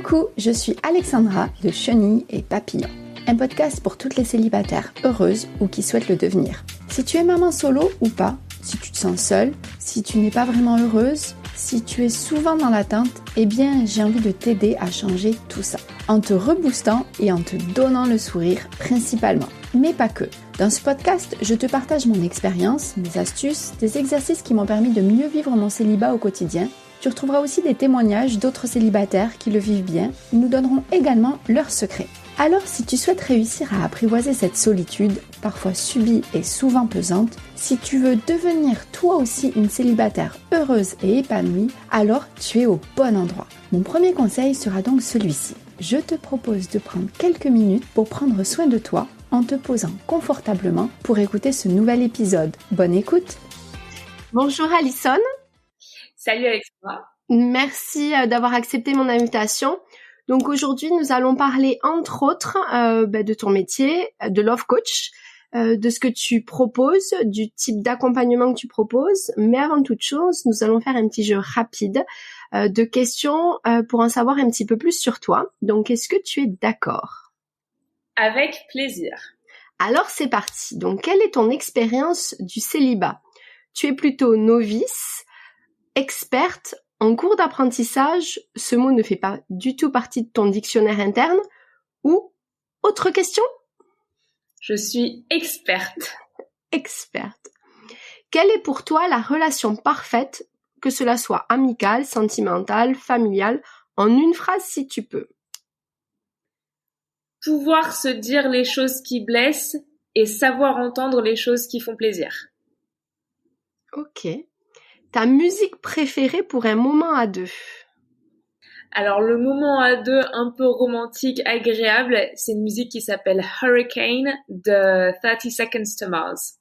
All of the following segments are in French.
Coucou, je suis Alexandra de Chenille et Papillon, un podcast pour toutes les célibataires heureuses ou qui souhaitent le devenir. Si tu es maman solo ou pas, si tu te sens seule, si tu n'es pas vraiment heureuse, si tu es souvent dans l'attente, eh bien j'ai envie de t'aider à changer tout ça, en te reboostant et en te donnant le sourire principalement, mais pas que. Dans ce podcast, je te partage mon expérience, mes astuces, des exercices qui m'ont permis de mieux vivre mon célibat au quotidien. Tu retrouveras aussi des témoignages d'autres célibataires qui le vivent bien. Ils nous donneront également leurs secrets. Alors, si tu souhaites réussir à apprivoiser cette solitude, parfois subie et souvent pesante, si tu veux devenir toi aussi une célibataire heureuse et épanouie, alors tu es au bon endroit. Mon premier conseil sera donc celui-ci. Je te propose de prendre quelques minutes pour prendre soin de toi en te posant confortablement pour écouter ce nouvel épisode. Bonne écoute! Bonjour Alison. Salut Alexandra. Merci d'avoir accepté mon invitation. Donc aujourd'hui, nous allons parler entre autres de ton métier, de Love Coach, de ce que tu proposes, du type d'accompagnement que tu proposes. Mais avant toute chose, nous allons faire un petit jeu rapide de questions pour en savoir un petit peu plus sur toi. Donc, est-ce que tu es d'accord? Avec plaisir. Alors, c'est parti. Donc, quelle est ton expérience du célibat? Tu es plutôt novice, experte, en cours d'apprentissage, ce mot ne fait pas du tout partie de ton dictionnaire interne, ou autre question? Je suis experte. Experte. Quelle est pour toi la relation parfaite, que cela soit amicale, sentimentale, familiale, en une phrase si tu peux? Pouvoir se dire les choses qui blessent et savoir entendre les choses qui font plaisir. Ok. Ta musique préférée pour un moment à deux? Alors le moment à deux un peu romantique, agréable, c'est une musique qui s'appelle Hurricane de 30 Seconds to Mars,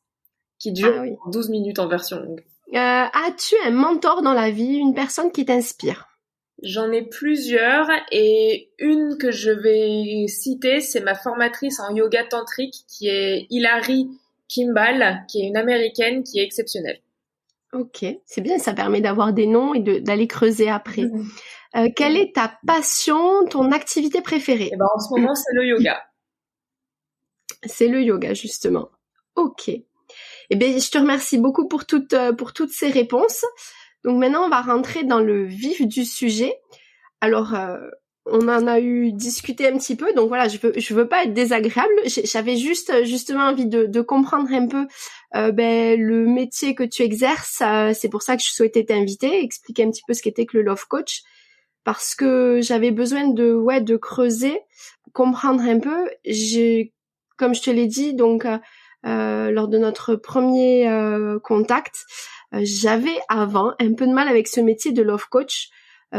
qui dure 12 minutes en version longue. As-tu un mentor dans la vie, une personne qui t'inspire? J'en ai plusieurs et une que je vais citer, c'est ma formatrice en yoga tantrique qui est Hilary Kimball, qui est une américaine qui est exceptionnelle. Ok, c'est bien, ça permet d'avoir des noms et d'aller creuser après. Quelle est ta passion, ton activité préférée? En ce moment, c'est le yoga. C'est le yoga, justement. Ok. Eh bien, je te remercie beaucoup pour toutes ces réponses. Donc maintenant, on va rentrer dans le vif du sujet. Alors, on en a eu discuté un petit peu, donc voilà, je veux pas être désagréable. J'avais justement envie de comprendre un peu le métier que tu exerces. C'est pour ça que je souhaitais t'inviter, expliquer un petit peu ce qu'était que le Love Coach, parce que j'avais besoin de creuser, comprendre un peu. Comme je te l'ai dit, donc lors de notre premier contact, j'avais avant un peu de mal avec ce métier de Love Coach.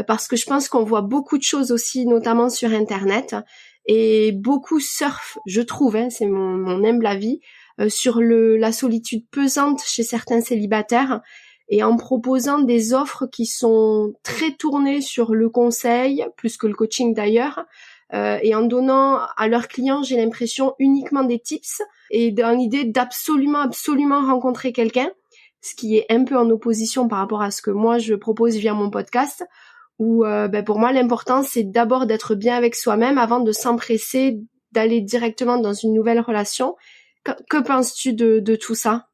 Parce que je pense qu'on voit beaucoup de choses aussi, notamment sur Internet, et beaucoup surfent, je trouve, c'est mon humble avis, sur la solitude pesante chez certains célibataires, et en proposant des offres qui sont très tournées sur le conseil, plus que le coaching d'ailleurs, et en donnant à leurs clients, j'ai l'impression, uniquement des tips, et dans l'idée absolument rencontrer quelqu'un, ce qui est un peu en opposition par rapport à ce que moi je propose via mon podcast, où pour moi l'important c'est d'abord d'être bien avec soi-même avant de s'empresser d'aller directement dans une nouvelle relation. Que penses-tu de tout ça?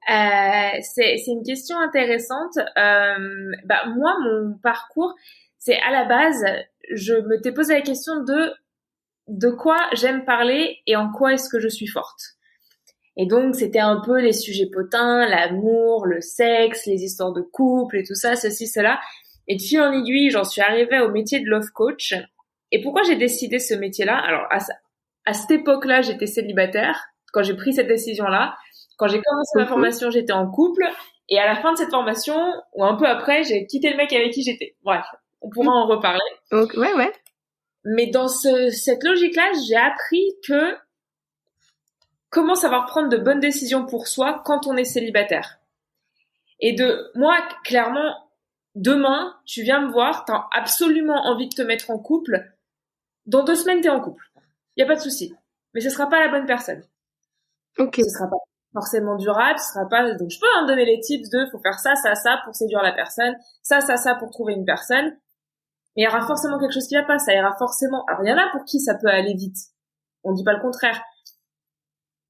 C'est une question intéressante. Moi, mon parcours, c'est à la base, je me t'ai posé la question de quoi j'aime parler et en quoi est-ce que je suis forte. Et donc, c'était un peu les sujets potins, l'amour, le sexe, les histoires de couple et tout ça, ceci, cela. Et de fil en aiguille, j'en suis arrivée au métier de Love Coach. Et pourquoi j'ai décidé ce métier-là? Alors, à cette époque-là, j'étais célibataire. Quand j'ai pris cette décision-là, quand j'ai commencé ma formation, j'étais en couple. Et à la fin de cette formation, ou un peu après, j'ai quitté le mec avec qui j'étais. Bref, on pourra en reparler. Okay, ouais. Mais dans cette logique-là, j'ai appris que comment savoir prendre de bonnes décisions pour soi quand on est célibataire. Et moi, clairement, demain, tu viens me voir, t'as absolument envie de te mettre en couple. Dans 2 semaines, t'es en couple. Y a pas de souci. Mais ce sera pas la bonne personne. Ok. Ce sera pas forcément durable, ce sera pas, donc je peux donner les tips faut faire ça pour séduire la personne, ça pour trouver une personne. Mais il y aura forcément quelque chose qui va pas, ça ira forcément. Alors il y en a pour qui ça peut aller vite. On dit pas le contraire.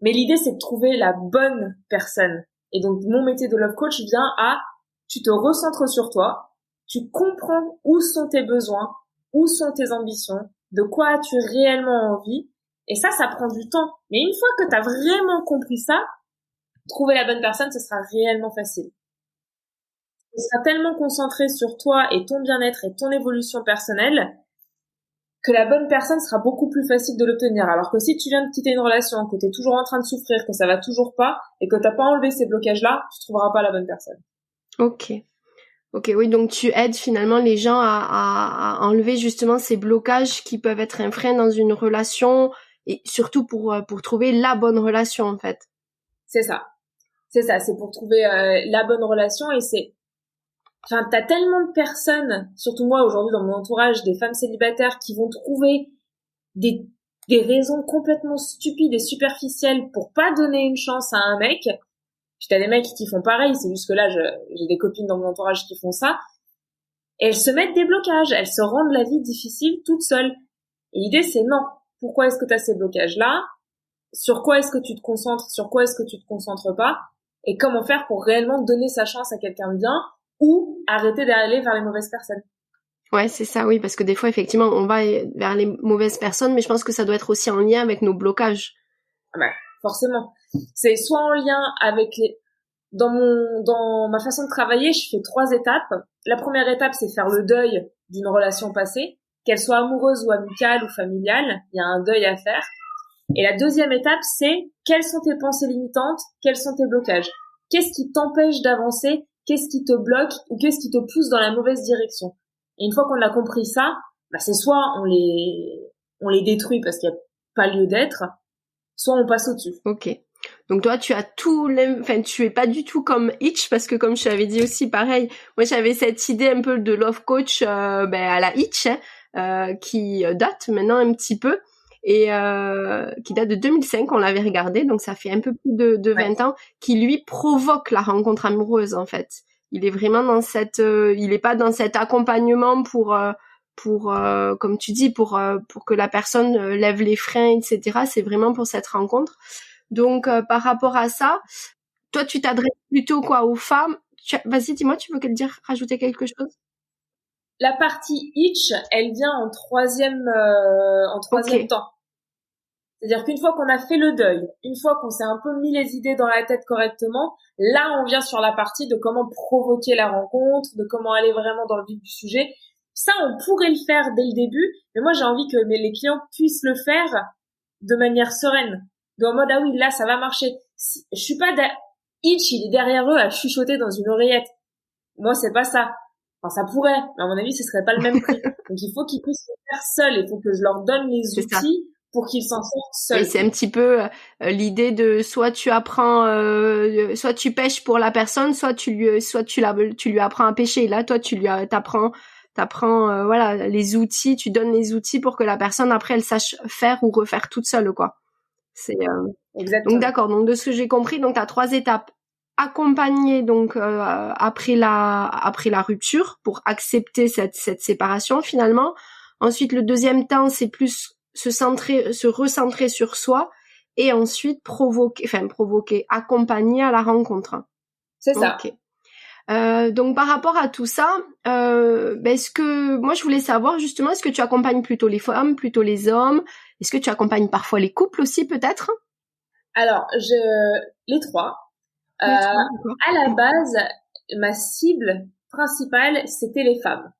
Mais l'idée c'est de trouver la bonne personne. Et donc mon métier de love coach vient à, tu te recentres sur toi, tu comprends où sont tes besoins, où sont tes ambitions, de quoi as-tu réellement envie. Et ça prend du temps. Mais une fois que tu as vraiment compris ça, trouver la bonne personne, ce sera réellement facile. Tu seras tellement concentré sur toi et ton bien-être et ton évolution personnelle que la bonne personne sera beaucoup plus facile de l'obtenir. Alors que si tu viens de quitter une relation, que tu es toujours en train de souffrir, que ça va toujours pas et que t'as pas enlevé ces blocages-là, tu trouveras pas la bonne personne. Ok, oui, donc tu aides finalement les gens à enlever justement ces blocages qui peuvent être un frein dans une relation et surtout pour trouver la bonne relation en fait. C'est ça, c'est pour trouver la bonne relation et enfin, t'as tellement de personnes, surtout moi aujourd'hui dans mon entourage, des femmes célibataires qui vont trouver des raisons complètement stupides et superficielles pour pas donner une chance à un mec. Puis t'as des mecs qui font pareil, c'est juste que là, j'ai des copines dans mon entourage qui font ça. Et elles se mettent des blocages, elles se rendent la vie difficile toutes seules. Et l'idée, c'est non. Pourquoi est-ce que t'as ces blocages-là? Sur quoi est-ce que tu te concentres? Sur quoi est-ce que tu te concentres pas? Et comment faire pour réellement donner sa chance à quelqu'un de bien ou arrêter d'aller vers les mauvaises personnes? Ouais, c'est ça, oui, parce que des fois, effectivement, on va vers les mauvaises personnes, mais je pense que ça doit être aussi en lien avec nos blocages. Ah bah, forcément. C'est soit en lien avec dans ma façon de travailler, je fais 3 étapes. La première étape, c'est faire le deuil d'une relation passée, qu'elle soit amoureuse ou amicale ou familiale. Il y a un deuil à faire. Et la deuxième étape, c'est quelles sont tes pensées limitantes, quels sont tes blocages. Qu'est-ce qui t'empêche d'avancer? Qu'est-ce qui te bloque ou qu'est-ce qui te pousse dans la mauvaise direction? Et une fois qu'on a compris ça, bah c'est soit on les détruit parce qu'il n'y a pas lieu d'être, soit on passe au-dessus. Ok. Donc toi, tu as tu es pas du tout comme Hitch parce que comme je t'avais dit aussi, pareil, moi j'avais cette idée un peu de love coach à la Hitch qui date maintenant un petit peu et qui date de 2005, on l'avait regardé, donc ça fait un peu plus de 20 ans, qui lui provoque la rencontre amoureuse en fait. Il est vraiment dans il est pas dans cet accompagnement pour comme tu dis, pour que la personne lève les freins, etc. C'est vraiment pour cette rencontre. Donc par rapport à ça, toi tu t'adresses plutôt quoi aux femmes? Vas-y, dis-moi, tu veux rajouter quelque chose? La partie Hitch, elle vient en troisième temps. C'est-à-dire qu'une fois qu'on a fait le deuil, une fois qu'on s'est un peu mis les idées dans la tête correctement, là on vient sur la partie de comment provoquer la rencontre, de comment aller vraiment dans le vif du sujet. Ça, on pourrait le faire dès le début, mais moi j'ai envie que les clients puissent le faire de manière sereine. En mode, ah oui, là ça va marcher. Je suis pas Hitch, il est derrière eux à chuchoter dans une oreillette. Moi c'est pas ça. Enfin, ça pourrait, mais à mon avis ce serait pas le même prix. Donc il faut qu'ils puissent le faire seuls, il faut que je leur donne les outils pour qu'ils s'en sortent seuls. Et c'est un petit peu l'idée de soit tu apprends, soit tu pêches pour la personne, soit tu lui apprends à pêcher. Là, toi, t'apprends voilà les outils, tu donnes les outils pour que la personne après elle sache faire ou refaire toute seule quoi. C'est Exactement. Donc d'accord. Donc de ce que j'ai compris, donc t'as 3 étapes. Accompagner donc après la rupture pour accepter cette séparation finalement. Ensuite, le deuxième temps, c'est plus se recentrer sur soi et ensuite provoquer, accompagner à la rencontre. C'est ça. Okay. Donc par rapport à tout ça, est-ce que moi je voulais savoir justement, est-ce que tu accompagnes plutôt les femmes, plutôt les hommes? Est-ce que tu accompagnes parfois les couples aussi peut-être? Alors les trois. À la base, ma cible principale c'était les femmes.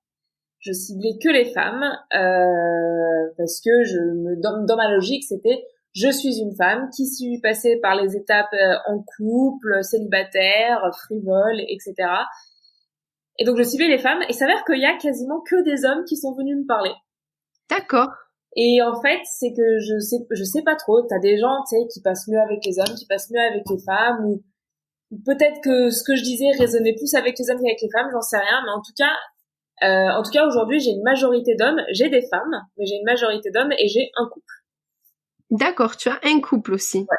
Je ciblais que les femmes parce que dans ma logique c'était je suis une femme qui suis passée par les étapes en couple, célibataire, frivole, etc. Et donc je ciblais les femmes et il s'avère qu'il y a quasiment que des hommes qui sont venus me parler. D'accord. Et en fait c'est que je sais pas trop. T'as des gens tu sais qui passent mieux avec les hommes, qui passent mieux avec les femmes ou peut-être que ce que je disais résonnait plus avec les hommes qu'avec les femmes, j'en sais rien, mais en tout cas, aujourd'hui, j'ai une majorité d'hommes. J'ai des femmes, mais j'ai une majorité d'hommes et j'ai un couple. D'accord, tu as un couple aussi. Ouais.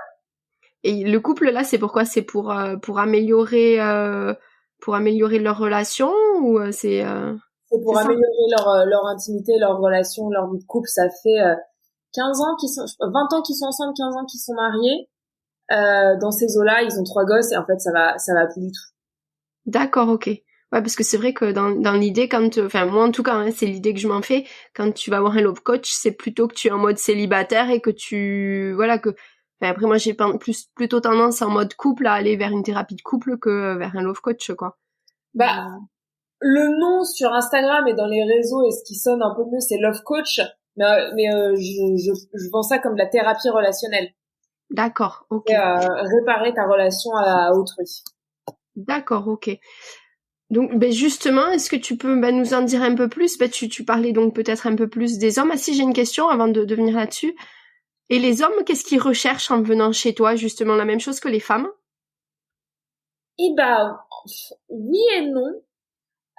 Et le couple, là, c'est pourquoi? C'est pour améliorer leur relation ou c'est... C'est pour améliorer leur intimité, leur relation, leur vie de couple. Ça fait 15 ans 20 ans qu'ils sont ensemble, 15 ans qu'ils sont mariés. Dans ces eaux-là, ils ont 3 gosses et en fait, ça va plus du tout. D'accord, ok. Ouais, parce que c'est vrai que dans l'idée, enfin moi en tout cas, hein, c'est l'idée que je m'en fais, quand tu vas voir un love coach, c'est plutôt que tu es en mode célibataire et que enfin, après moi j'ai plutôt tendance en mode couple à aller vers une thérapie de couple que vers un love coach, quoi. Le nom sur Instagram et dans les réseaux et ce qui sonne un peu mieux, c'est love coach, mais je vends ça comme de la thérapie relationnelle. D'accord, ok. Et, réparer ta relation à autrui. D'accord, ok. Donc, justement, est-ce que tu peux nous en dire un peu plus? Tu parlais donc peut-être un peu plus des hommes. Ah si, j'ai une question avant de venir là-dessus. Et les hommes, qu'est-ce qu'ils recherchent en venant chez toi? Justement la même chose que les femmes? Eh ben, oui et non.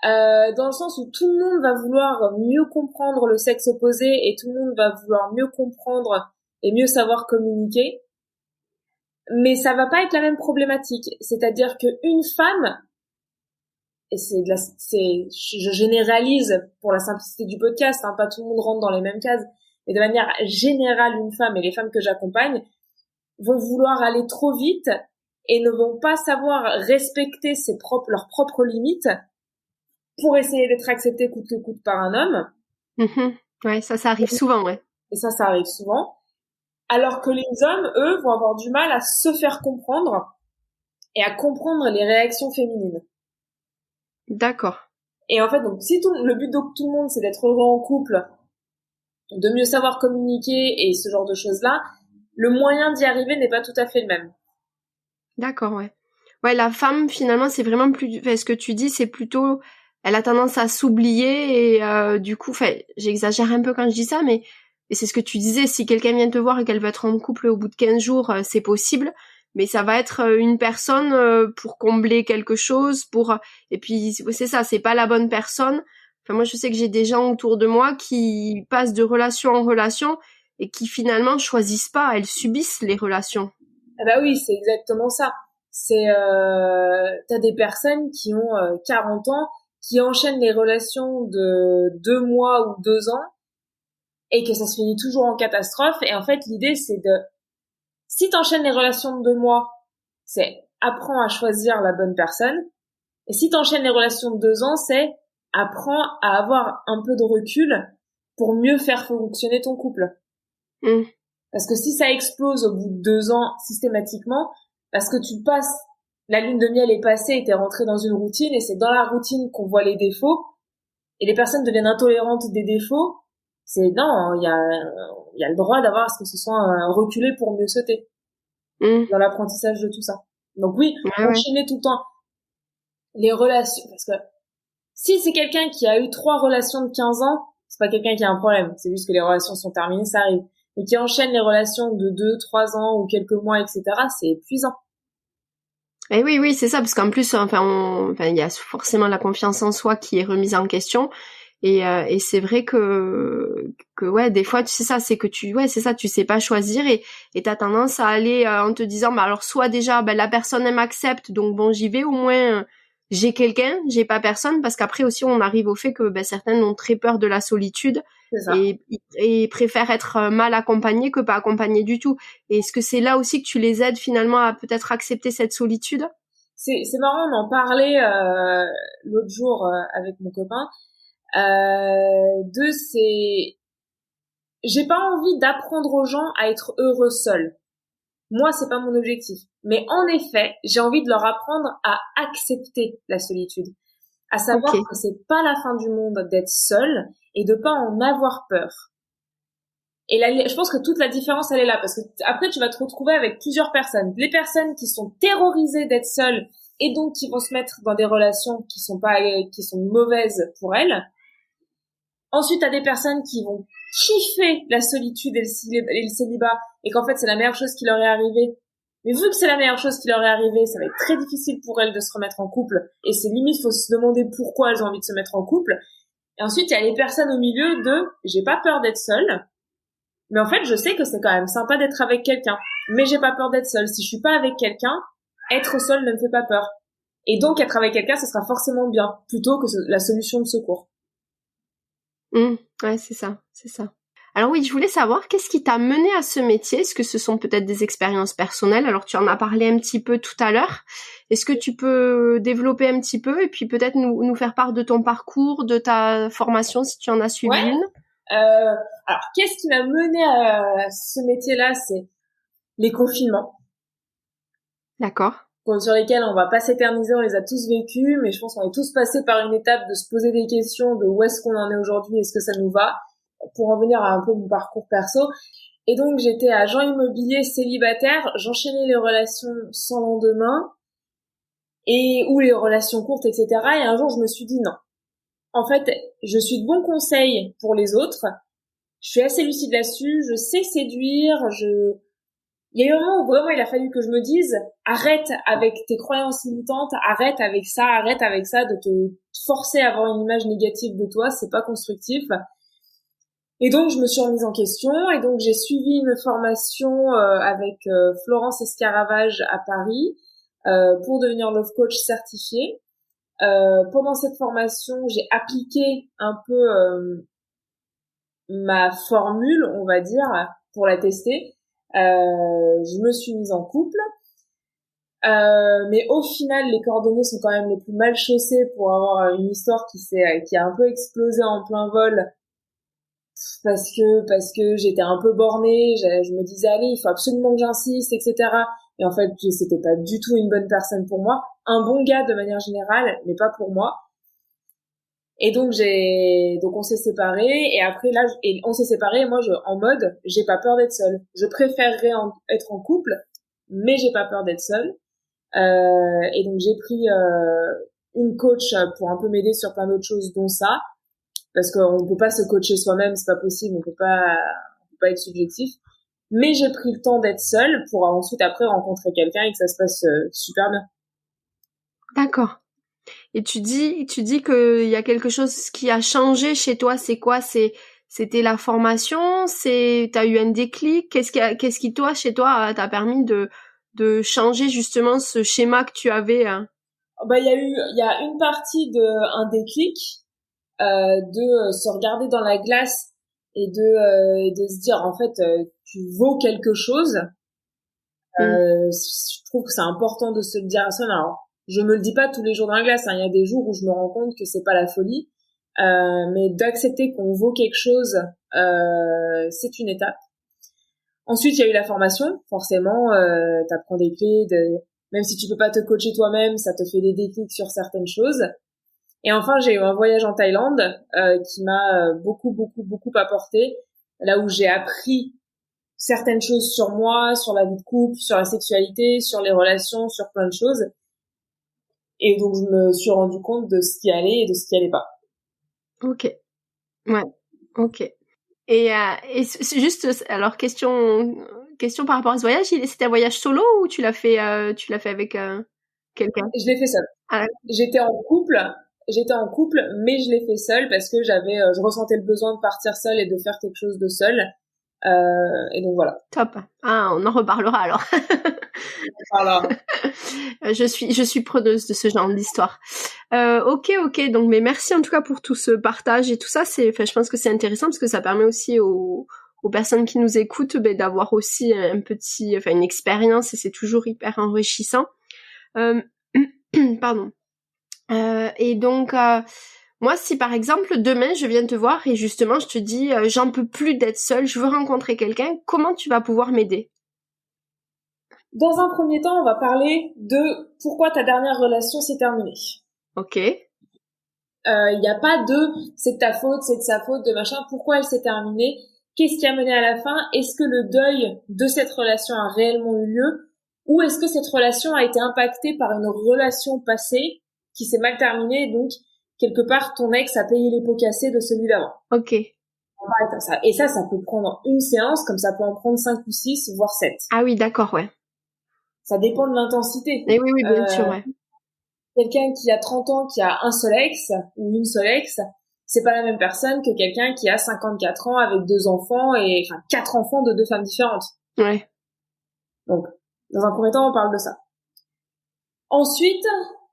Dans le sens où tout le monde va vouloir mieux comprendre le sexe opposé et tout le monde va vouloir mieux comprendre et mieux savoir communiquer. Mais ça va pas être la même problématique. C'est-à-dire qu'une femme, et je généralise pour la simplicité du podcast, hein, pas tout le monde rentre dans les mêmes cases, mais de manière générale, une femme et les femmes que j'accompagne vont vouloir aller trop vite et ne vont pas savoir respecter leurs propres limites pour essayer d'être acceptées coûte que coûte par un homme. Mmh. Ouais, ça arrive souvent, ouais. Et ça arrive souvent. Alors que les hommes, eux, vont avoir du mal à se faire comprendre et à comprendre les réactions féminines. D'accord. Et en fait, donc, si le but de tout le monde, c'est d'être heureux en couple, de mieux savoir communiquer et ce genre de choses-là, le moyen d'y arriver n'est pas tout à fait le même. D'accord, ouais. Ouais, la femme, finalement, c'est vraiment ce que tu dis, c'est plutôt, elle a tendance à s'oublier et du coup, enfin, j'exagère un peu quand je dis ça, mais et c'est ce que tu disais, si quelqu'un vient te voir et qu'elle veut être en couple au bout de 15 jours, c'est possible, mais ça va être une personne pour combler quelque chose, et puis c'est ça, c'est pas la bonne personne. Enfin, moi, je sais que j'ai des gens autour de moi qui passent de relation en relation et qui finalement choisissent pas, elles subissent les relations. Ah bah oui, c'est exactement ça. T'as des personnes qui ont 40 ans, qui enchaînent les relations de 2 mois ou 2 ans, et que ça se finit toujours en catastrophe. Et en fait, l'idée, c'est si t'enchaînes les relations de 2 mois, c'est apprends à choisir la bonne personne. Et si t'enchaînes les relations de 2 ans, c'est apprends à avoir un peu de recul pour mieux faire fonctionner ton couple. Mmh. Parce que si ça explose au bout de 2 ans systématiquement, parce que la lune de miel est passée et t'es rentré dans une routine, et c'est dans la routine qu'on voit les défauts, et les personnes deviennent intolérantes des défauts, non, il y a le droit d'avoir à ce que ce soit reculé pour mieux sauter. Dans l'apprentissage de tout ça. Donc oui, enchaîner tout le temps les relations, parce que si c'est quelqu'un qui a eu 3 relations de 15 ans, c'est pas quelqu'un qui a un problème, c'est juste que les relations sont terminées, ça arrive. Mais qui enchaîne les relations de 2, 3 ans ou quelques mois, etc., c'est épuisant. Et oui, c'est ça, parce qu'en plus, il y a forcément la confiance en soi qui est remise en question. Et c'est vrai que ouais, des fois, tu sais ça, c'est que c'est ça, tu sais pas choisir et t'as tendance à aller en te disant, bah alors soit déjà, la personne elle m'accepte, donc bon, j'y vais, au moins j'ai quelqu'un, j'ai pas personne, parce qu'après aussi on arrive au fait que certaines ont très peur de la solitude et préfèrent être mal accompagnées que pas accompagnées du tout. Et est-ce que c'est là aussi que tu les aides finalement à peut-être accepter cette solitude? C'est marrant, on en parlait l'autre jour avec mon copain. J'ai pas envie d'apprendre aux gens à être heureux seuls. Moi, c'est pas mon objectif. Mais en effet, j'ai envie de leur apprendre à accepter la solitude. À savoir que c'est pas la fin du monde d'être seul et de pas en avoir peur. Et là, je pense que toute la différence, elle est là. Parce que après, tu vas te retrouver avec plusieurs personnes. Les personnes qui sont terrorisées d'être seules et donc qui vont se mettre dans des relations qui sont mauvaises pour elles. Ensuite, t'as des personnes qui vont kiffer la solitude et le célibat, et qu'en fait, c'est la meilleure chose qui leur est arrivée. Mais vu que c'est la meilleure chose qui leur est arrivée, ça va être très difficile pour elles de se remettre en couple. Et c'est limite, faut se demander pourquoi elles ont envie de se mettre en couple. Et ensuite, il y a les personnes au milieu j'ai pas peur d'être seule. Mais en fait, je sais que c'est quand même sympa d'être avec quelqu'un. Mais j'ai pas peur d'être seule. Si je suis pas avec quelqu'un, être seule ne me fait pas peur. Et donc, être avec quelqu'un, ce sera forcément bien, plutôt que la solution de secours. Ouais, c'est ça. Alors oui, je voulais savoir, qu'est-ce qui t'a mené à ce métier? Est-ce que ce sont peut-être des expériences personnelles? Alors tu en as parlé un petit peu tout à l'heure. Est-ce que tu peux développer un petit peu et puis peut-être nous faire part de ton parcours, de ta formation si tu en as suivi une? Alors, qu'est-ce qui m'a mené à ce métier-là? C'est les confinements. D'accord. Sur lesquels on va pas s'éterniser, on les a tous vécus, mais je pense qu'on est tous passés par une étape de se poser des questions de où est-ce qu'on en est aujourd'hui, est-ce que ça nous va? Pour en venir à un peu mon parcours perso. Et donc, j'étais agent immobilier célibataire, j'enchaînais les relations sans lendemain, ou les relations courtes, etc. Et un jour, je me suis dit non. En fait, je suis de bons conseils pour les autres. Je suis assez lucide là-dessus, je sais séduire, il y a eu un moment où vraiment il a fallu que je me dise arrête avec tes croyances limitantes, arrête avec ça, de te forcer à avoir une image négative de toi, c'est pas constructif. Et donc je me suis remise en question et donc j'ai suivi une formation avec Florence Escaravage à Paris pour devenir love coach certifié. Pendant cette formation, j'ai appliqué un peu ma formule, on va dire, pour la tester. Je me suis mise en couple, mais au final, les coordonnées sont quand même les plus mal chaussées pour avoir une histoire qui a un peu explosé en plein vol parce que j'étais un peu bornée. Je me disais allez, il faut absolument que j'insiste, etc. Et en fait, c'était pas du tout une bonne personne pour moi, un bon gars de manière générale, mais pas pour moi. Et donc on s'est séparés et après là on s'est séparés et moi en mode j'ai pas peur d'être seule. Je préférerais être en couple, mais j'ai pas peur d'être seule. Et donc j'ai pris une coach pour un peu m'aider sur plein d'autres choses dont ça parce qu'on peut pas se coacher soi-même, c'est pas possible, on peut pas être subjectif. Mais j'ai pris le temps d'être seule pour ensuite après rencontrer quelqu'un et que ça se passe super bien. D'accord. Et tu dis qu'il y a quelque chose qui a changé chez toi, c'est quoi? C'était la formation? T'as eu un déclic? Qu'est-ce qui toi, chez toi, t'a permis de changer justement ce schéma que tu avais? Il y a une partie un déclic, de se regarder dans la glace et de se dire, en fait, tu vaux quelque chose. Je trouve que c'est important de se le dire à soi. Alors, je me le dis pas tous les jours dans la glace, hein. Il y a des jours où je me rends compte que c'est pas la folie. Mais d'accepter qu'on vaut quelque chose, c'est une étape. Ensuite, il y a eu la formation. Forcément, t'apprends des clés même si tu peux pas te coacher toi-même, ça te fait des déclics sur certaines choses. Et enfin, j'ai eu un voyage en Thaïlande, qui m'a beaucoup apporté. Là où j'ai appris certaines choses sur moi, sur la vie de couple, sur la sexualité, sur les relations, sur plein de choses. Et donc, je me suis rendu compte de ce qui allait et de ce qui allait pas. Ok. Ouais. Ok. Et c'est juste, alors question par rapport à ce voyage, c'était un voyage solo ou tu l'as fait avec quelqu'un? Je l'ai fait seule. Ah, J'étais en couple, mais je l'ai fait seule parce que je ressentais le besoin de partir seule et de faire quelque chose de seule. Et donc voilà. top. Ah, on en reparlera alors. Voilà. Je suis preneuse de ce genre d'histoire. Ok. Donc, mais merci en tout cas pour tout ce partage et tout ça. Je pense que c'est intéressant parce que ça permet aussi aux personnes qui nous écoutent, d'avoir aussi une expérience et c'est toujours hyper enrichissant. Pardon. Et donc, moi, si par exemple demain je viens te voir et justement je te dis j'en peux plus d'être seule, je veux rencontrer quelqu'un, comment tu vas pouvoir m'aider? Dans un premier temps, on va parler de pourquoi ta dernière relation s'est terminée. Ok. Il n'y a pas c'est de ta faute, c'est de sa faute, de machin. Pourquoi elle s'est terminée? Qu'est-ce qui a mené à la fin? Est-ce que le deuil de cette relation a réellement eu lieu? Ou est-ce que cette relation a été impactée par une relation passée qui s'est mal terminée? Donc, quelque part, ton ex a payé les pots cassés de celui d'avant. Ok. Et ça peut prendre une séance, comme ça peut en prendre 5 ou 6, voire 7. Ah oui, d'accord, ouais. Ça dépend de l'intensité. Et oui, bien sûr, ouais. Quelqu'un qui a 30 ans, qui a un seul ex ou une seule ex, c'est pas la même personne que quelqu'un qui a 54 ans avec 2 enfants et 4 enfants de 2 femmes différentes. Ouais. Donc, dans un premier temps, on parle de ça. Ensuite,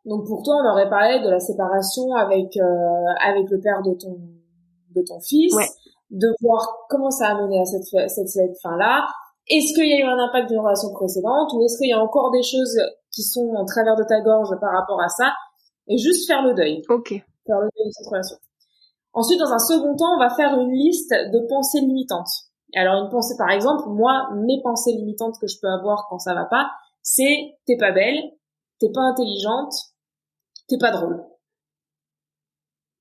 donc pour toi, on aurait parlé de la séparation avec le père de de ton fils, Ouais. de voir comment ça a mené à cette fin-là. Est-ce qu'il y a eu un impact d'une relation précédente ou est-ce qu'il y a encore des choses qui sont en travers de ta gorge par rapport à ça, et juste faire le deuil. Ok. Faire le deuil de cette relation. Ensuite, dans un second temps, on va faire une liste de pensées limitantes. Alors, une pensée, par exemple, moi, mes pensées limitantes que je peux avoir quand ça va pas, c'est t'es pas belle, t'es pas intelligente, t'es pas drôle.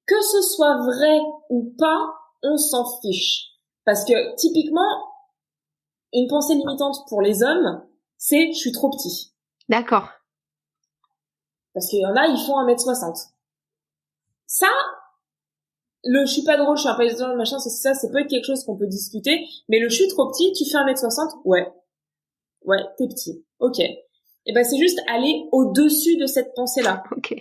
Que ce soit vrai ou pas, on s'en fiche. Parce que, typiquement, une pensée limitante pour les hommes, c'est je suis trop petit. D'accord. Parce qu'il y en a, ils font 1m60. Ça, je suis pas drôle, je suis un paysan, machin, ça peut être quelque chose qu'on peut discuter, mais le je suis trop petit, tu fais 1m60, ouais, t'es petit, ok. Et ben c'est juste aller au-dessus de cette pensée-là. Ok.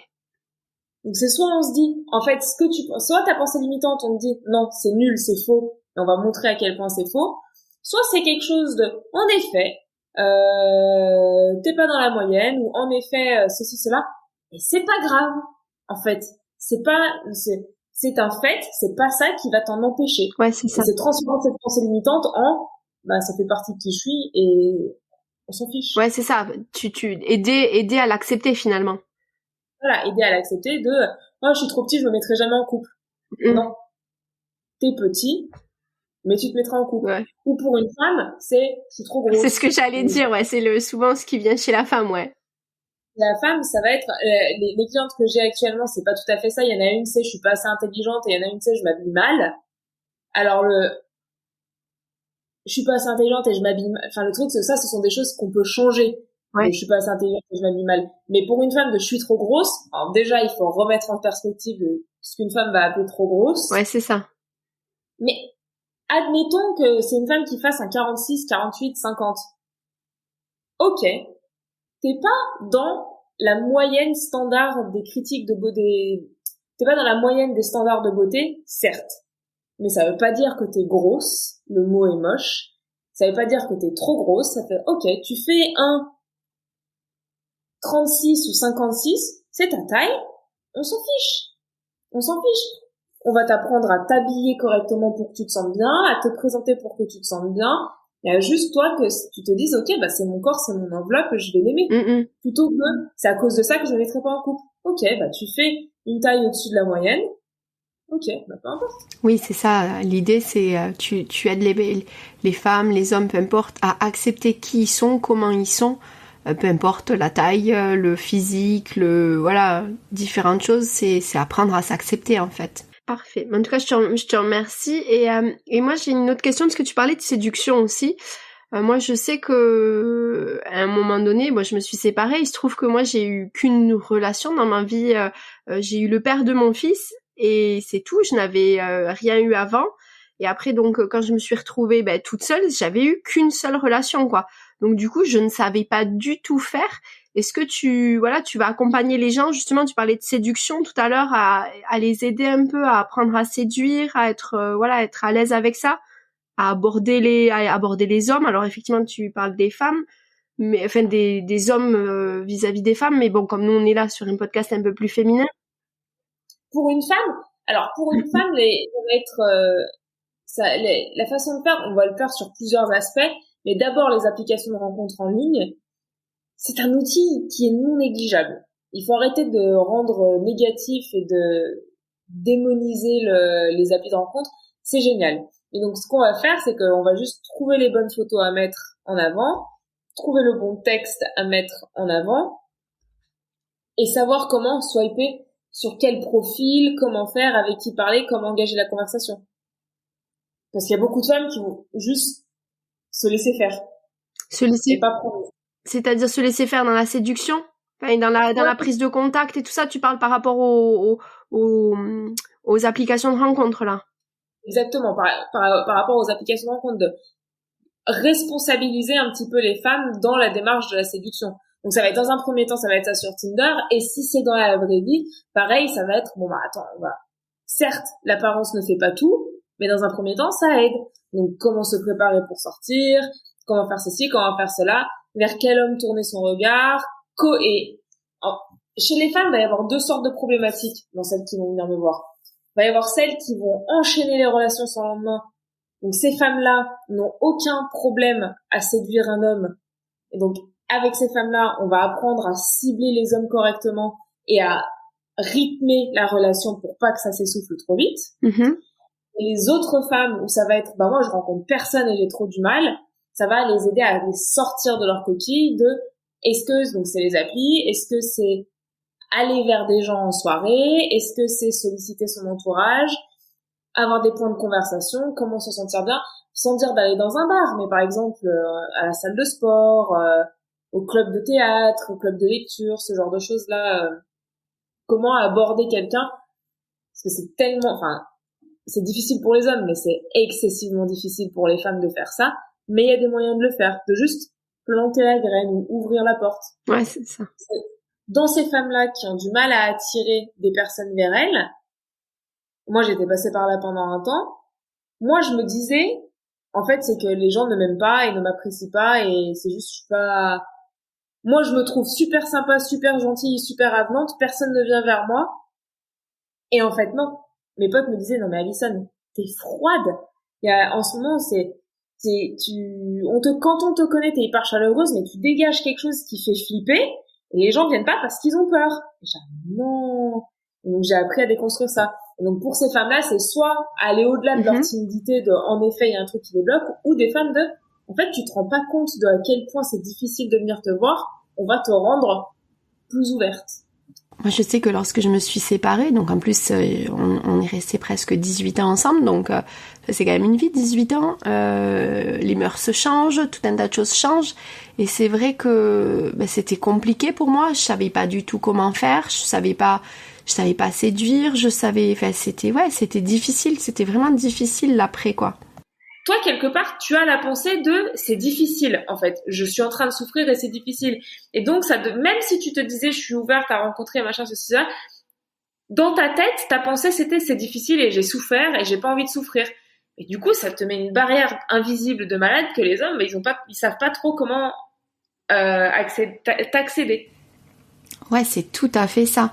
Donc c'est soit on se dit, en fait, soit ta pensée limitante, on te dit, non, c'est nul, c'est faux, et on va montrer à quel point c'est faux, soit c'est quelque chose de, en effet, t'es pas dans la moyenne, ou en effet, ceci, cela, et c'est pas grave, en fait. C'est un fait, c'est pas ça qui va t'en empêcher. Ouais, c'est ça. Et c'est transformer cette pensée limitante en, ça fait partie de qui je suis, et on s'en fiche. Ouais, c'est ça. Aider à l'accepter finalement. Voilà, aider à l'accepter je suis trop petit, je me mettrai jamais en couple. Non. T'es petit, mais tu te mettras en couple. Ouais. Ou pour une femme, je suis trop grosse. C'est ce que j'allais dire, ouais. C'est souvent ce qui vient chez la femme, ouais. La femme, ça va être, les clientes que j'ai actuellement, c'est pas tout à fait ça. Il y en a une, c'est je suis pas assez intelligente, et il y en a une, c'est je m'habille mal. Alors je suis pas assez intelligente et je m'habille mal. Enfin, le truc, c'est que ça, ce sont des choses qu'on peut changer. Ouais. Je suis pas assez intelligente et je m'habille mal. Mais pour une femme de je suis trop grosse, alors déjà, il faut remettre en perspective ce qu'une femme va appeler trop grosse. Ouais, c'est ça. Mais, admettons que c'est une femme qui fasse un 46, 48, 50. Ok. T'es pas dans la moyenne standard des critiques de beauté. T'es pas dans la moyenne des standards de beauté, certes. Mais ça veut pas dire que t'es grosse. Le mot est moche. Ça veut pas dire que t'es trop grosse. Ça fait, ok, tu fais un 36 ou 56, c'est ta taille. On s'en fiche. On s'en fiche. On va t'apprendre à t'habiller correctement pour que tu te sentes bien, à te présenter pour que tu te sentes bien. Il y a juste toi que tu te dises, ok, c'est mon corps, c'est mon enveloppe, je vais l'aimer. Plutôt que c'est à cause de ça que je ne mettrai pas en couple. Ok, tu fais une taille au-dessus de la moyenne. Ok, peu importe. Oui, c'est ça. L'idée, c'est tu aides les femmes, les hommes, peu importe, à accepter qui ils sont, comment ils sont, peu importe la taille, le physique, voilà, différentes choses. C'est apprendre à s'accepter en fait. Parfait. En tout cas, je te remercie. Et moi, j'ai une autre question parce que tu parlais de séduction aussi. Moi, je sais que à un moment donné, moi, je me suis séparée. Il se trouve que moi, j'ai eu qu'une relation dans ma vie. J'ai eu le père de mon fils et c'est tout. Je n'avais rien eu avant. Et après, donc, quand je me suis retrouvée toute seule, j'avais eu qu'une seule relation, quoi. Donc, du coup, je ne savais pas du tout faire. Est-ce que tu vas accompagner les gens, justement, tu parlais de séduction tout à l'heure, à les aider un peu à apprendre à séduire, à être à l'aise avec ça, à aborder les hommes. Alors effectivement, tu parles des femmes, mais enfin des hommes vis-à-vis des femmes, mais bon, comme nous on est là sur un podcast un peu plus féminin. Pour une femme, la façon de faire, on va le faire sur plusieurs aspects, mais d'abord les applications de rencontres en ligne. C'est un outil qui est non négligeable. Il faut arrêter de rendre négatif et de démoniser les applis de rencontre. C'est génial. Et donc, ce qu'on va faire, c'est qu'on va juste trouver les bonnes photos à mettre en avant, trouver le bon texte à mettre en avant, et savoir comment swiper, sur quel profil, comment faire, avec qui parler, comment engager la conversation. Parce qu'il y a beaucoup de femmes qui vont juste se laisser faire. Et pas prendre. C'est-à-dire se laisser faire dans la séduction, enfin, dans la prise de contact et tout ça. Tu parles par rapport aux applications de rencontres là. Exactement, par rapport aux applications de rencontre, de responsabiliser un petit peu les femmes dans la démarche de la séduction. Donc ça va être dans un premier temps, ça va être ça sur Tinder, et si c'est dans la vraie vie, pareil, ça va être, certes, l'apparence ne fait pas tout, mais dans un premier temps, ça aide. Donc comment se préparer pour sortir, comment faire ceci, comment faire cela, vers quel homme tourner son regard, chez les femmes, il va y avoir deux sortes de problématiques dans celles qui vont venir me voir. va y avoir celles qui vont enchaîner les relations sans lendemain. Donc ces femmes-là n'ont aucun problème à séduire un homme. Et donc avec ces femmes-là, on va apprendre à cibler les hommes correctement et à rythmer la relation pour pas que ça s'essouffle trop vite. Et les autres femmes où ça va être, moi je rencontre personne et j'ai trop du mal, ça va les aider à les sortir de leur coquille est-ce que, donc c'est les applis, est-ce que c'est aller vers des gens en soirée, est-ce que c'est solliciter son entourage, avoir des points de conversation, comment se sentir bien, sans dire d'aller dans un bar, mais par exemple à la salle de sport, au club de théâtre, au club de lecture, ce genre de choses-là. Comment aborder quelqu'un, parce que c'est tellement, c'est difficile pour les hommes, mais c'est excessivement difficile pour les femmes de faire ça, mais il y a des moyens de le faire, de juste planter la graine ou ouvrir la porte. Ouais, c'est ça. Dans ces femmes-là qui ont du mal à attirer des personnes vers elles, moi j'étais passée par là pendant un temps, moi je me disais, en fait c'est que les gens ne m'aiment pas et ne m'apprécient pas et c'est juste, je suis pas... Moi je me trouve super sympa, super gentille, super avenante, personne ne vient vers moi. Et en fait non. Mes potes me disaient, non mais Alison, t'es froide. En ce moment, quand on te connaît, t'es hyper chaleureuse, mais tu dégages quelque chose qui fait flipper, et les gens viennent pas parce qu'ils ont peur. Et j'ai dit, non. Et donc j'ai appris à déconstruire ça. Et donc pour ces femmes-là, c'est soit aller au-delà de leur timidité, en effet, il y a un truc qui les bloque, ou des femmes en fait, tu te rends pas compte de à quel point c'est difficile de venir te voir, on va te rendre plus ouverte. Moi, je sais que lorsque je me suis séparée, donc en plus, on est resté presque 18 ans ensemble, donc c'est quand même une vie, 18 ans, les mœurs changent, tout un tas de choses changent, et c'est vrai que c'était compliqué pour moi, je savais pas du tout comment faire, je savais pas séduire, c'était difficile, c'était vraiment difficile l'après, quoi. Toi, quelque part, tu as la pensée c'est difficile, en fait. Je suis en train de souffrir et c'est difficile. Et donc, même si tu te disais, je suis ouverte à rencontrer machin, ceci, ça, dans ta tête, ta pensée, c'était, c'est difficile et j'ai souffert et j'ai pas envie de souffrir. Et du coup, ça te met une barrière invisible de malade que les hommes, ils savent pas trop comment, t'accéder. Ouais, c'est tout à fait ça.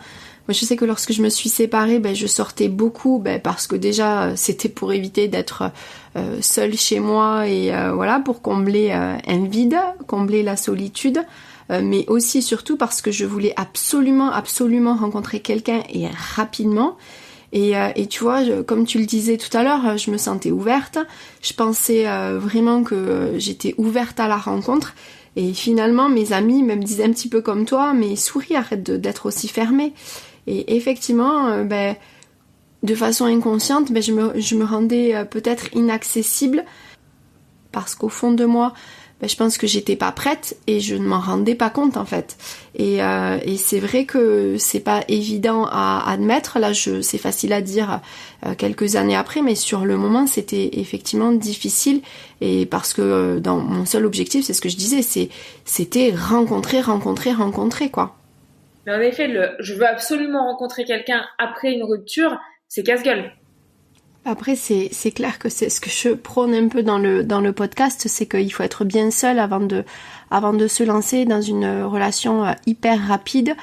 Moi, je sais que lorsque je me suis séparée, je sortais beaucoup, parce que déjà, c'était pour éviter d'être seule chez moi et voilà, pour combler un vide, combler la solitude, mais aussi surtout parce que je voulais absolument rencontrer quelqu'un et rapidement. Et tu vois, comme tu le disais tout à l'heure, je me sentais ouverte. Je pensais vraiment que j'étais ouverte à la rencontre. Et finalement, mes amis me disaient un petit peu comme toi, mais souris, arrête d'être aussi fermée. Et effectivement, de façon inconsciente, je me rendais peut-être inaccessible parce qu'au fond de moi, je pense que j'étais pas prête et je ne m'en rendais pas compte en fait. Et c'est vrai que c'est pas évident à admettre. Là, c'est facile à dire quelques années après, mais sur le moment, c'était effectivement difficile. Et parce que dans mon seul objectif, c'est ce que je disais, c'était rencontrer quoi. Mais en effet, je veux absolument rencontrer quelqu'un après une rupture, c'est casse-gueule. Après, c'est clair que c'est ce que je prône un peu dans le podcast, c'est qu'il faut être bien seul avant de se lancer dans une relation hyper rapide.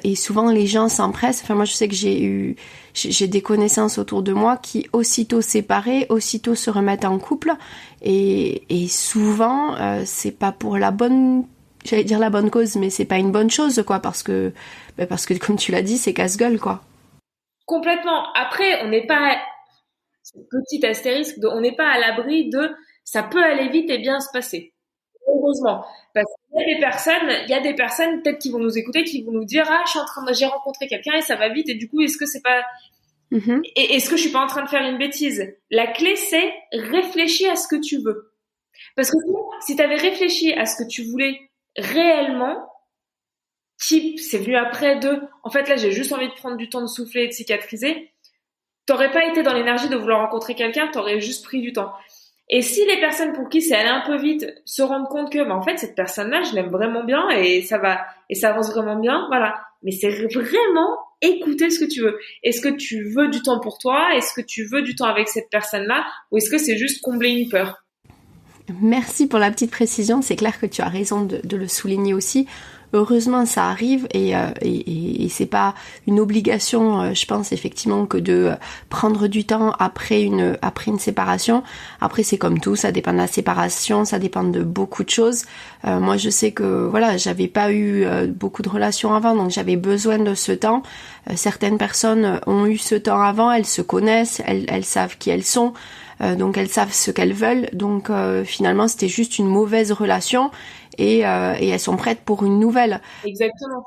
Et souvent, les gens s'empressent. Enfin, moi, je sais que j'ai des connaissances autour de moi qui, aussitôt séparées, aussitôt se remettent en couple. Et souvent, c'est pas pour la bonne cause, mais c'est pas une bonne chose, quoi, parce que comme tu l'as dit, c'est casse-gueule, quoi. Complètement. Après, on n'est pas, petit astérisque, on n'est pas à l'abri ça peut aller vite et bien se passer. Heureusement. Parce qu'il y a des personnes, peut-être qui vont nous écouter, qui vont nous dire, j'ai rencontré quelqu'un et ça va vite et du coup, est-ce que c'est pas, et est-ce que je suis pas en train de faire une bêtise? La clé, c'est réfléchir à ce que tu veux. Parce que si t'avais réfléchi à ce que tu voulais réellement, c'est venu après en fait là j'ai juste envie de prendre du temps de souffler et de cicatriser, t'aurais pas été dans l'énergie de vouloir rencontrer quelqu'un, t'aurais juste pris du temps. Et si les personnes pour qui c'est allé un peu vite se rendent compte que en fait cette personne-là je l'aime vraiment bien et ça avance vraiment bien, voilà. Mais c'est vraiment écouter ce que tu veux. Est-ce que tu veux du temps pour toi? Est-ce que tu veux du temps avec cette personne-là? Ou est-ce que c'est juste combler une peur? Merci pour la petite précision, c'est clair que tu as raison de le souligner aussi. heureusement ça arrive et c'est pas une obligation, je pense effectivement, que de prendre du temps après une séparation. Après c'est comme tout, ça dépend de la séparation, ça dépend de beaucoup de choses. Moi je sais que voilà, j'avais pas eu beaucoup de relations avant, donc j'avais besoin de ce temps. Certaines personnes ont eu ce temps avant, elles se connaissent, elles savent qui elles sont. Donc elles savent ce qu'elles veulent, donc finalement c'était juste une mauvaise relation et elles sont prêtes pour une nouvelle. Exactement.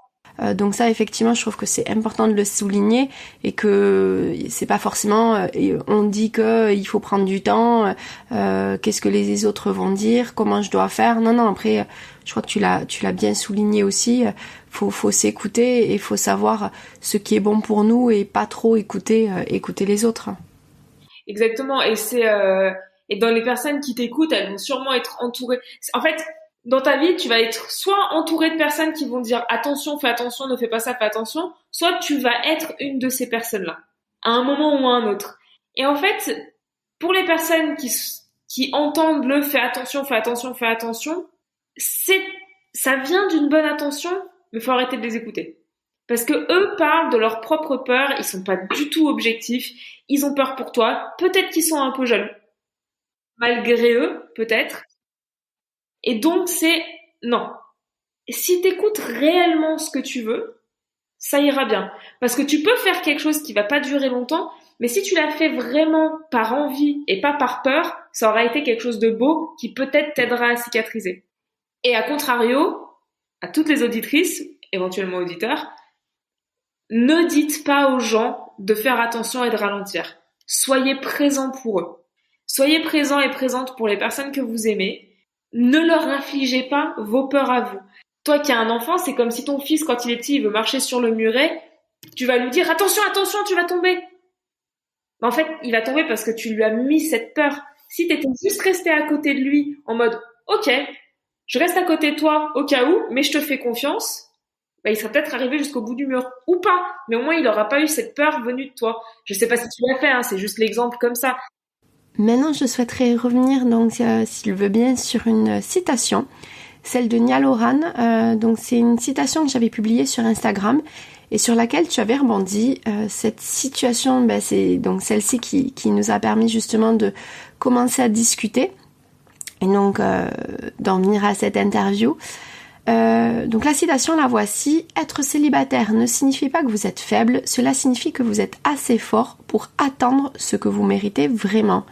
Donc ça effectivement je trouve que c'est important de le souligner et que c'est pas forcément on dit que il faut prendre du temps, qu'est-ce que les autres vont dire, comment je dois faire. Non, après je crois que tu l'as bien souligné aussi, faut s'écouter et faut savoir ce qui est bon pour nous et pas trop écouter les autres. Exactement, et dans les personnes qui t'écoutent, elles vont sûrement être entourées. En fait, dans ta vie, tu vas être soit entouré de personnes qui vont dire attention, fais attention, ne fais pas ça, fais attention, soit tu vas être une de ces personnes-là, à un moment ou à un autre. Et en fait, pour les personnes qui entendent le fais attention, fais attention, fais attention, ça vient d'une bonne intention, mais faut arrêter de les écouter. Parce que eux parlent de leur propre peur, ils sont pas du tout objectifs, ils ont peur pour toi, peut-être qu'ils sont un peu jaloux, malgré eux, peut-être. Et donc non. Si t'écoutes réellement ce que tu veux, ça ira bien. Parce que tu peux faire quelque chose qui va pas durer longtemps, mais si tu l'as fait vraiment par envie et pas par peur, ça aura été quelque chose de beau qui peut-être t'aidera à cicatriser. Et à contrario, à toutes les auditrices, éventuellement auditeurs, ne dites pas aux gens de faire attention et de ralentir. Soyez présents pour eux. Soyez présents et présentes pour les personnes que vous aimez. Ne leur infligez pas vos peurs à vous. Toi qui as un enfant, c'est comme si ton fils, quand il est petit, il veut marcher sur le muret, tu vas lui dire « Attention, attention, tu vas tomber !» Mais en fait, il va tomber parce que tu lui as mis cette peur. Si tu étais juste resté à côté de lui en mode « Ok, je reste à côté de toi au cas où, mais je te fais confiance », il serait peut-être arrivé jusqu'au bout du mur. Ou pas, mais au moins il n'aura pas eu cette peur venue de toi. Je sais pas si tu l'as fait, c'est juste l'exemple comme ça. Maintenant, je souhaiterais revenir, donc, s'il veut bien, sur une citation, celle de Niall Horan. Donc, c'est une citation que j'avais publiée sur Instagram et sur laquelle tu avais rebondi. Cette situation, c'est donc celle-ci qui nous a permis justement de commencer à discuter et donc d'en venir à cette interview. Donc la citation, la voici. Être célibataire ne signifie pas que vous êtes faible, cela signifie que vous êtes assez fort pour attendre ce que vous méritez vraiment.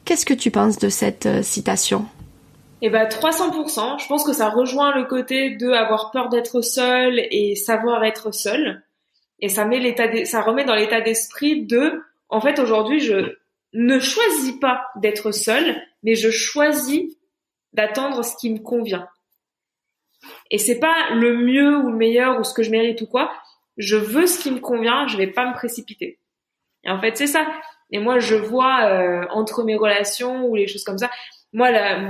Qu'est-ce que tu penses de cette citation ? 300%. Je pense que ça rejoint le côté de avoir peur d'être seul et savoir être seul. Et ça remet dans l'état d'esprit de, en fait, aujourd'hui, je ne choisis pas d'être seul, mais je choisis d'attendre ce qui me convient. Et c'est pas le mieux ou le meilleur ou ce que je mérite ou quoi. Je veux ce qui me convient, je vais pas me précipiter. Et en fait, c'est ça. Et moi, je vois entre mes relations ou les choses comme ça. Moi, là,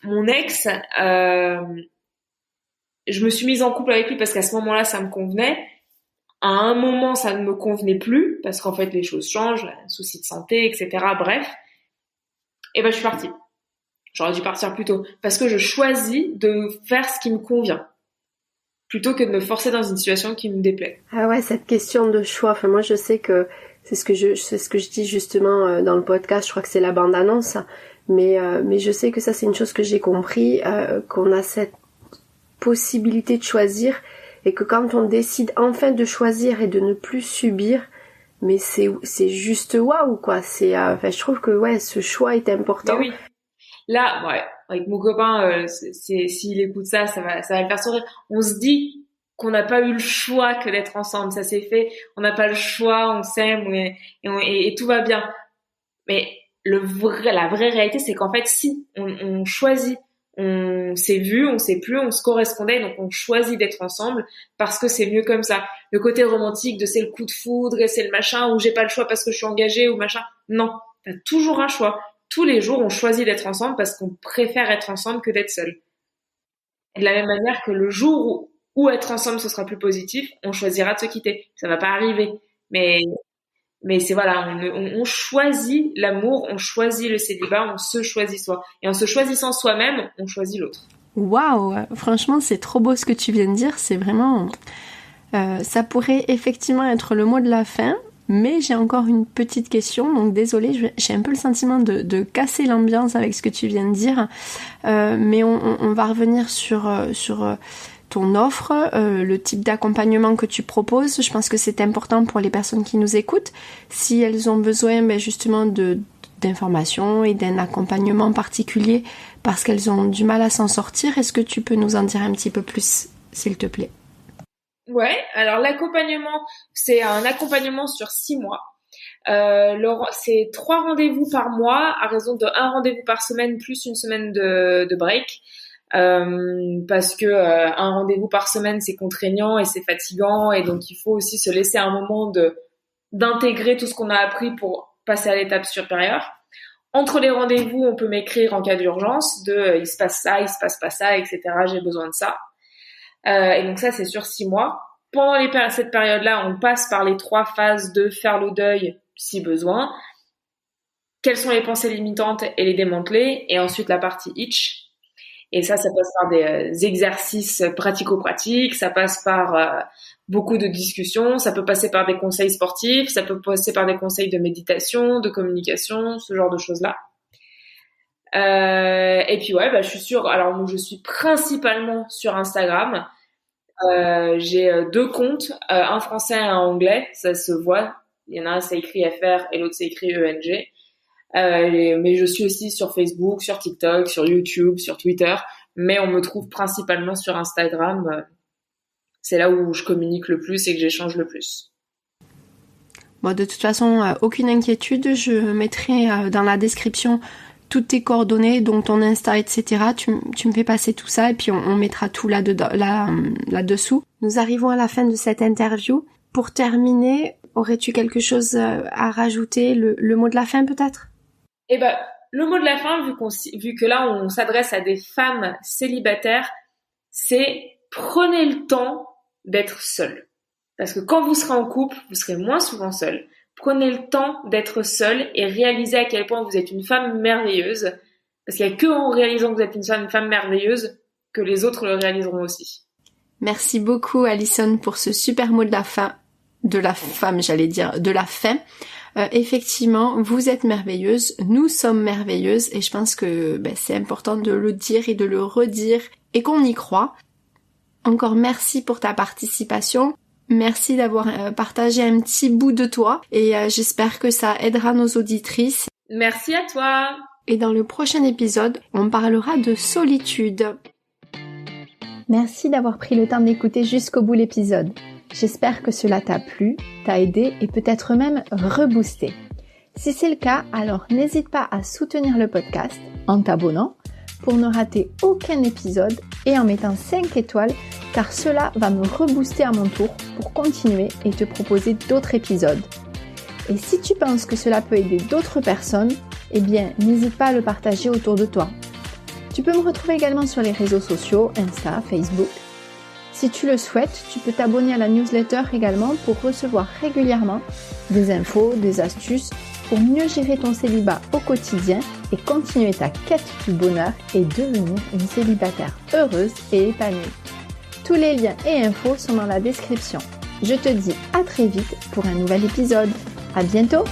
mon ex, je me suis mise en couple avec lui parce qu'à ce moment-là, ça me convenait. À un moment, ça ne me convenait plus parce qu'en fait, les choses changent, soucis de santé, etc. Bref. Et je suis partie. J'aurais dû partir plus tôt parce que je choisis de faire ce qui me convient plutôt que de me forcer dans une situation qui me déplaît. Ah ouais, cette question de choix. Enfin, moi, je sais que c'est ce que je dis justement dans le podcast. Je crois que c'est la bande-annonce. Mais je sais que ça, c'est une chose que j'ai compris, qu'on a cette possibilité de choisir et que quand on décide enfin de choisir et de ne plus subir, mais c'est juste waouh quoi. Je trouve que ouais, ce choix est important. Mais oui. Là, ouais, avec mon copain, s'il écoute ça, ça va le faire sourire. On se dit qu'on n'a pas eu le choix que d'être ensemble, ça s'est fait. On n'a pas le choix, on s'aime et tout va bien. Mais la vraie réalité, c'est qu'en fait, si on choisit, on s'est vu, on s'est plus, on se correspondait, donc on choisit d'être ensemble parce que c'est mieux comme ça. Le côté romantique de c'est le coup de foudre et c'est le machin ou j'ai pas le choix parce que je suis engagée ou machin. Non, t'as toujours un choix. Tous les jours, on choisit d'être ensemble parce qu'on préfère être ensemble que d'être seul. Et de la même manière que le jour où être ensemble, ce sera plus positif, on choisira de se quitter. Ça va pas arriver. Mais c'est voilà, on choisit l'amour, on choisit le célibat, on se choisit soi. Et en se choisissant soi-même, on choisit l'autre. Waouh, franchement, c'est trop beau ce que tu viens de dire. C'est vraiment... ça pourrait effectivement être le mot de la fin, mais j'ai encore une petite question. Donc désolée, j'ai un peu le sentiment de casser l'ambiance avec ce que tu viens de dire. Mais on va revenir sur ton offre, le type d'accompagnement que tu proposes. Je pense que c'est important pour les personnes qui nous écoutent. Si elles ont besoin justement d'informations et d'un accompagnement particulier parce qu'elles ont du mal à s'en sortir, est-ce que tu peux nous en dire un petit peu plus, s'il te plaît? Ouais, alors l'accompagnement, c'est un accompagnement sur 6 mois. C'est 3 rendez-vous par mois à raison de 1 rendez-vous par semaine plus une semaine de break. Parce que un rendez-vous par semaine c'est contraignant et c'est fatigant, et donc il faut aussi se laisser un moment d'intégrer tout ce qu'on a appris pour passer à l'étape supérieure. Entre les rendez-vous, on peut m'écrire en cas d'urgence il se passe ça, il se passe pas ça, etc. J'ai besoin de ça. Et donc ça, c'est sur 6 mois. Pendant cette période-là, on passe par les 3 phases de faire le deuil, si besoin. Quelles sont les pensées limitantes et les démanteler. Et ensuite, la partie itch. Et ça passe par des exercices pratico-pratiques. Ça passe par beaucoup de discussions. Ça peut passer par des conseils sportifs. Ça peut passer par des conseils de méditation, de communication, ce genre de choses-là. Et puis ouais, je suis sûre. Alors moi, je suis principalement sur Instagram. J'ai 2 comptes, un français et un anglais. Ça se voit. Il y en a un c'est écrit FR et l'autre c'est écrit ENG. Mais je suis aussi sur Facebook, sur TikTok, sur YouTube, sur Twitter. Mais on me trouve principalement sur Instagram. C'est là où je communique le plus et que j'échange le plus. Bon, de toute façon, aucune inquiétude. Je mettrai dans la description toutes tes coordonnées, donc ton Insta, etc. Tu me fais passer tout ça et puis on mettra tout là-dessous. Nous arrivons à la fin de cette interview. Pour terminer, aurais-tu quelque chose à rajouter, le mot de la fin peut-être? Le mot de la fin, vu que là on s'adresse à des femmes célibataires, c'est prenez le temps d'être seule. Parce que quand vous serez en couple, vous serez moins souvent seule. Prenez le temps d'être seule et réalisez à quel point vous êtes une femme merveilleuse. Parce qu'il n'y a que en réalisant que vous êtes une femme merveilleuse que les autres le réaliseront aussi. Merci beaucoup Alison pour ce super mot de la fin. De la fin. Effectivement, vous êtes merveilleuse, nous sommes merveilleuses et je pense que c'est important de le dire et de le redire et qu'on y croit. Encore merci pour ta participation. Merci d'avoir partagé un petit bout de toi et j'espère que ça aidera nos auditrices. Merci à toi. Et dans le prochain épisode, on parlera de solitude. Merci d'avoir pris le temps d'écouter jusqu'au bout l'épisode. J'espère que cela t'a plu, t'a aidé et peut-être même reboosté. Si c'est le cas, alors n'hésite pas à soutenir le podcast en t'abonnant pour ne rater aucun épisode et en mettant 5 étoiles car cela va me rebooster à mon tour pour continuer et te proposer d'autres épisodes. Et si tu penses que cela peut aider d'autres personnes, n'hésite pas à le partager autour de toi. Tu peux me retrouver également sur les réseaux sociaux, Insta, Facebook. Si tu le souhaites, tu peux t'abonner à la newsletter également pour recevoir régulièrement des infos, des astuces pour mieux gérer ton célibat au quotidien et continuer ta quête du bonheur et devenir une célibataire heureuse et épanouie. Tous les liens et infos sont dans la description. Je te dis à très vite pour un nouvel épisode. À bientôt!